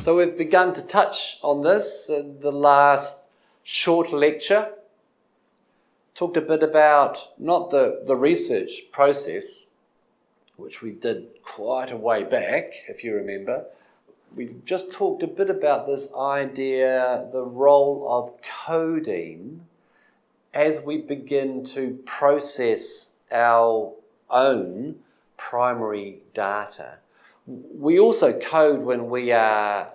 So we've begun to touch on this in the last short lecture. Talked a bit about not the research process, which we did quite a way back, if you remember. We just talked a bit about this idea, the role of coding as we begin to process our own primary data. We also code when we are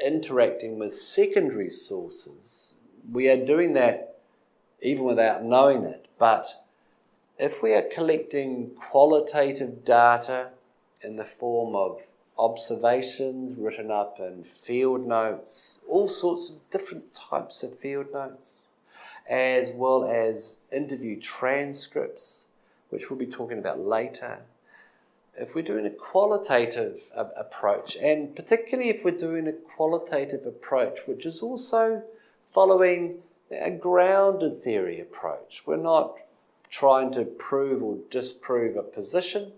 interacting with secondary sources. We are doing that even without knowing it. But if we are collecting qualitative data in the form of observations written up in field notes, all sorts of different types of field notes, as well as interview transcripts, which we'll be talking about later. If we're doing a qualitative approach, and particularly if we're doing a qualitative approach, which is also following a grounded theory approach, we're not trying to prove or disprove a position.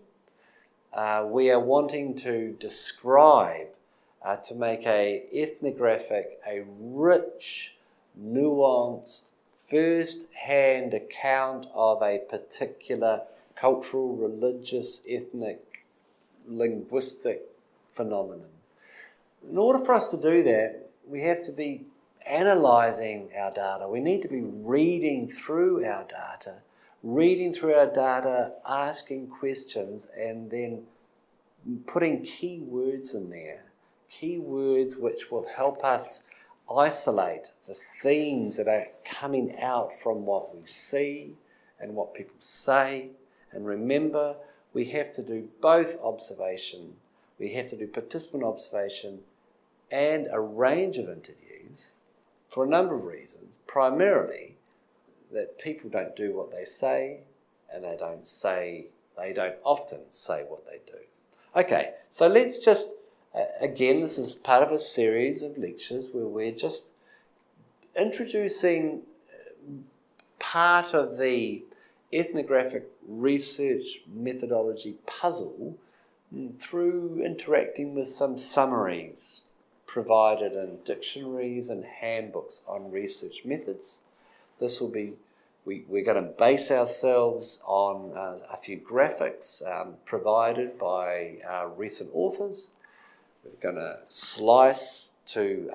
We are wanting to describe, to make a ethnographic, a rich, nuanced, first-hand account of a particular cultural, religious, ethnic, linguistic phenomenon. In order for us to do that, we have to be analysing our data. We need to be reading through our data, asking questions, and then putting keywords in there. Keywords which will help us isolate the themes that are coming out from what we see and what people say. And remember, we have to do both observation, we have to do participant observation and a range of interviews for a number of reasons. Primarily, that people don't do what they say, and they don't often say what they do. Okay, so let's just, again, this is part of a series of lectures where we're just introducing part of the ethnographic research methodology puzzle through interacting with some summaries provided in dictionaries and handbooks on research methods. This will be, we're going to base ourselves on a few graphics provided by recent authors. We're going to slice to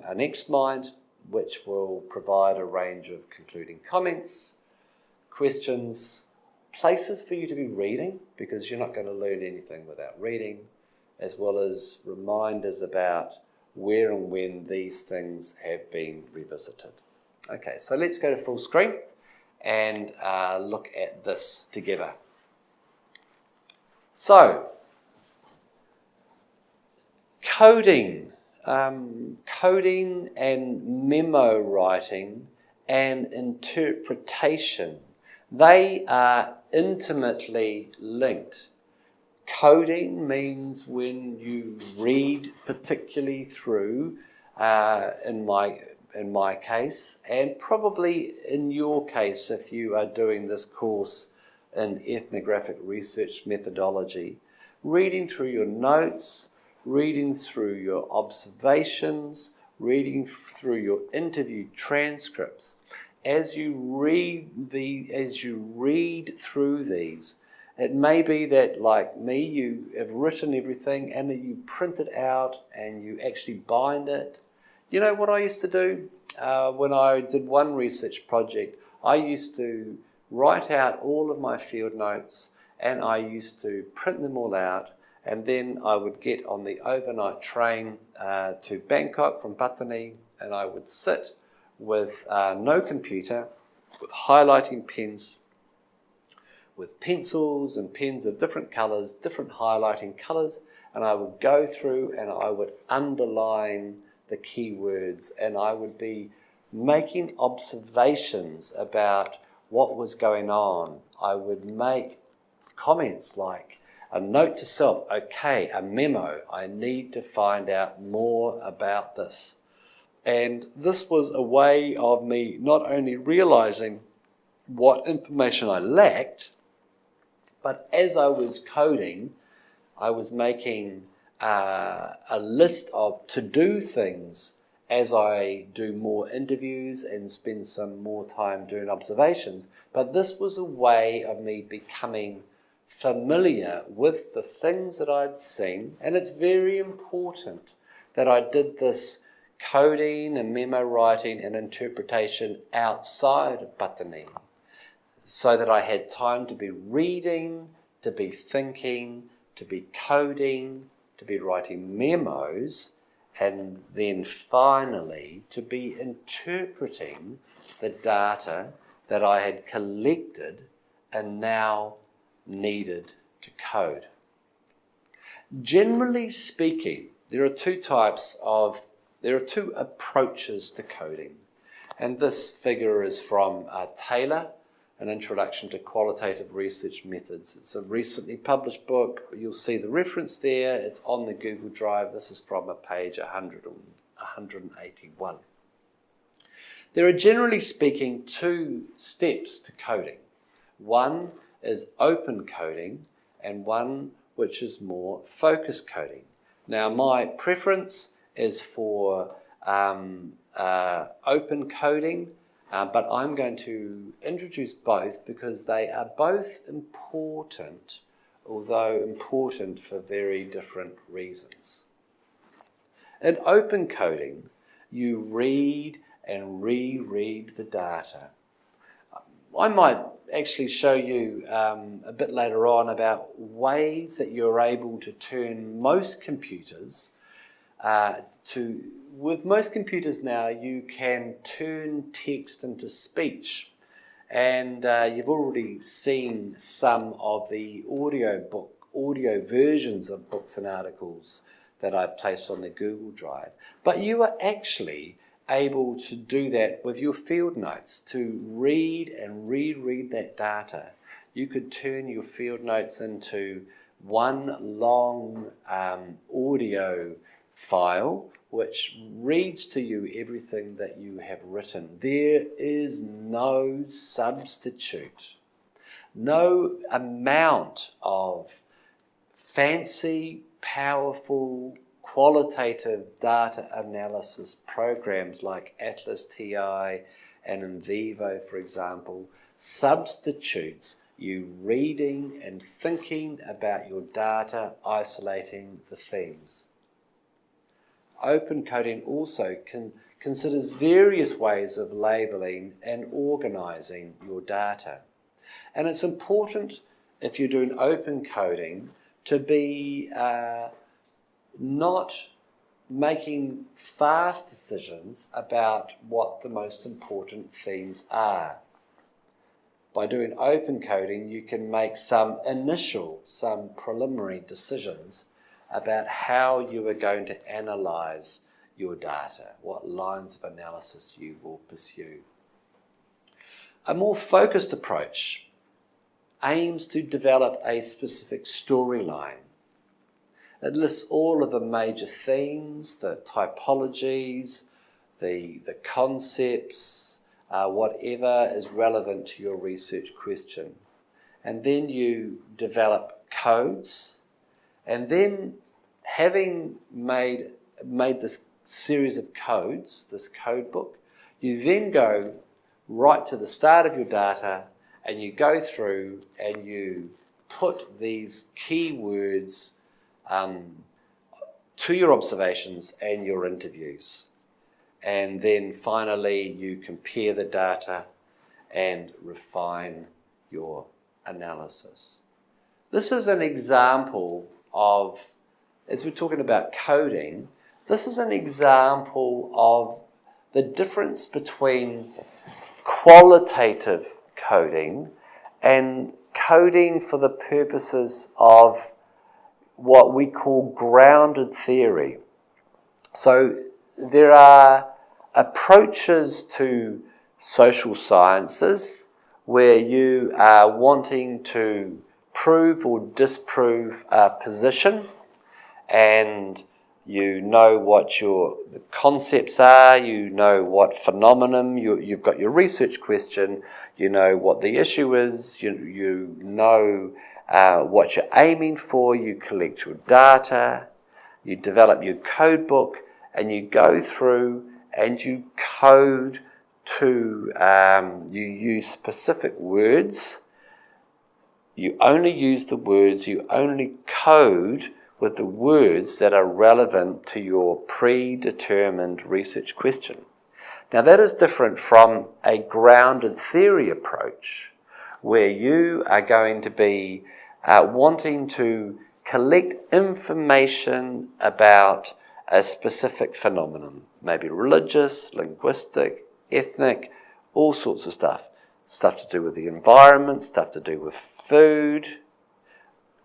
an X-Mind, which will provide a range of concluding comments, questions, places for you to be reading, because you're not going to learn anything without reading, as well as reminders about where and when these things have been revisited. Okay, so let's go to full screen and look at this together. So, coding and memo writing and interpretation, they are intimately linked. Coding means when you read particularly through, in my case, and probably in your case if you are doing this course in ethnographic research methodology, reading through your notes, reading through your observations, reading through your interview transcripts. As you read through these, it may be that, like me, you have written everything and then you print it out and you actually bind it. You know what I used to do? When I did one research project, I used to write out all of my field notes and I used to print them all out, and then I would get on the overnight train to Bangkok from Pattani, and I would sit with no computer, with highlighting pens, with pencils and pens of different colours, different highlighting colours, and I would go through and I would underline the keywords, and I would be making observations about what was going on. I would make comments like a note to self, okay, a memo, I need to find out more about this. And this was a way of me not only realising what information I lacked, but as I was coding, I was making a list of to-do things as I do more interviews and spend some more time doing observations. But this was a way of me becoming familiar with the things that I'd seen, and it's very important that I did this coding and memo writing and interpretation outside of Patani, so that I had time to be reading, to be thinking, to be coding, to be writing memos, and then finally to be interpreting the data that I had collected and now needed to code. Generally speaking, there are two approaches to coding. And this figure is from Taylor, An Introduction to Qualitative Research Methods. It's a recently published book. You'll see the reference there. It's on the Google Drive. This is from page 181. There are, generally speaking, two steps to coding. One is open coding and one which is more focused coding. Now, my preference is for open coding, but I'm going to introduce both because they are both important, although important for very different reasons. In open coding, you read and reread the data. I might actually show you a bit later on about ways that you're able to turn most computers with most computers now, you can turn text into speech. And you've already seen some of the audio versions of books and articles that I placed on the Google Drive. But you are actually able to do that with your field notes, to read and reread that data. You could turn your field notes into one long audio file which reads to you everything that you have written. There is no substitute, no amount of fancy, powerful, qualitative data analysis programs like Atlas TI and NVivo, for example, substitutes you reading and thinking about your data, isolating the themes. Open coding also considers various ways of labeling and organizing your data. And it's important, if you're doing open coding, to be not making fast decisions about what the most important themes are. By doing open coding, you can make some preliminary decisions about how you are going to analyze your data, what lines of analysis you will pursue. A more focused approach aims to develop a specific storyline. It lists all of the major themes, the typologies, the concepts, whatever is relevant to your research question. And then you develop codes, and then having made this series of codes, this code book, you then go right to the start of your data and you go through and you put these keywords to your observations and your interviews. And then finally you compare the data and refine your analysis. This is an example of, as we're talking about coding, this is an example of the difference between qualitative coding and coding for the purposes of what we call grounded theory. So there are approaches to social sciences where you are wanting to prove or disprove a position, and you know what the concepts are, you know what phenomenon, you've got your research question, you know what the issue is, you know what you're aiming for, you collect your data, You develop your code book and you go through and you code to, you use specific words. You only use the words, you only code with the words that are relevant to your predetermined research question. Now that is different from a grounded theory approach, where you are going to be wanting to collect information about a specific phenomenon, maybe religious, linguistic, ethnic, all sorts of stuff. Stuff to do with the environment, stuff to do with food,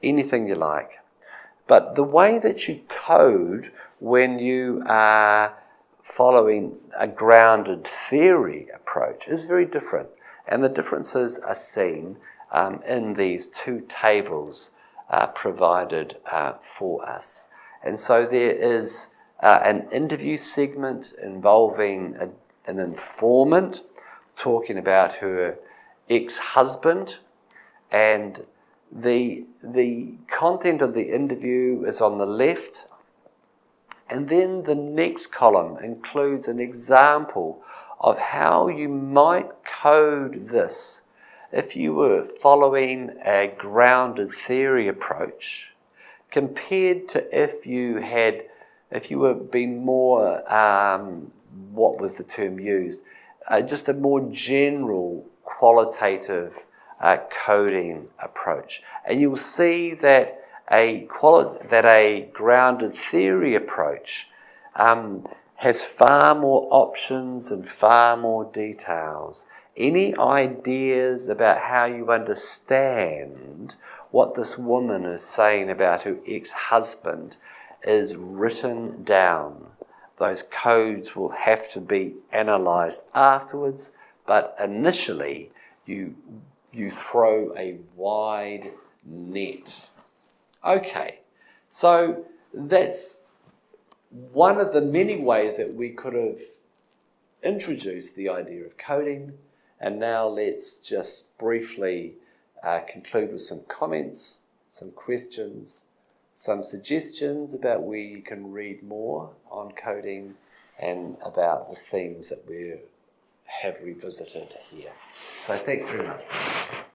anything you like. But the way that you code when you are following a grounded theory approach is very different. And the differences are seen in these two tables provided for us. And so there is an interview segment involving an informant talking about her ex-husband, and the content of the interview is on the left, and then the next column includes an example of how you might code this if you were following a grounded theory approach compared to if you were being more, what was the term used, just a more general qualitative coding approach. And you'll see that a grounded theory approach has far more options and far more details. Any ideas about how you understand what this woman is saying about her ex-husband is written down. Those codes will have to be analysed afterwards, but initially you throw a wide net. Okay, so that's one of the many ways that we could have introduced the idea of coding, and now let's just briefly conclude with some comments, some questions, some suggestions about where you can read more on coding and about the themes that we have revisited here. So thanks very much.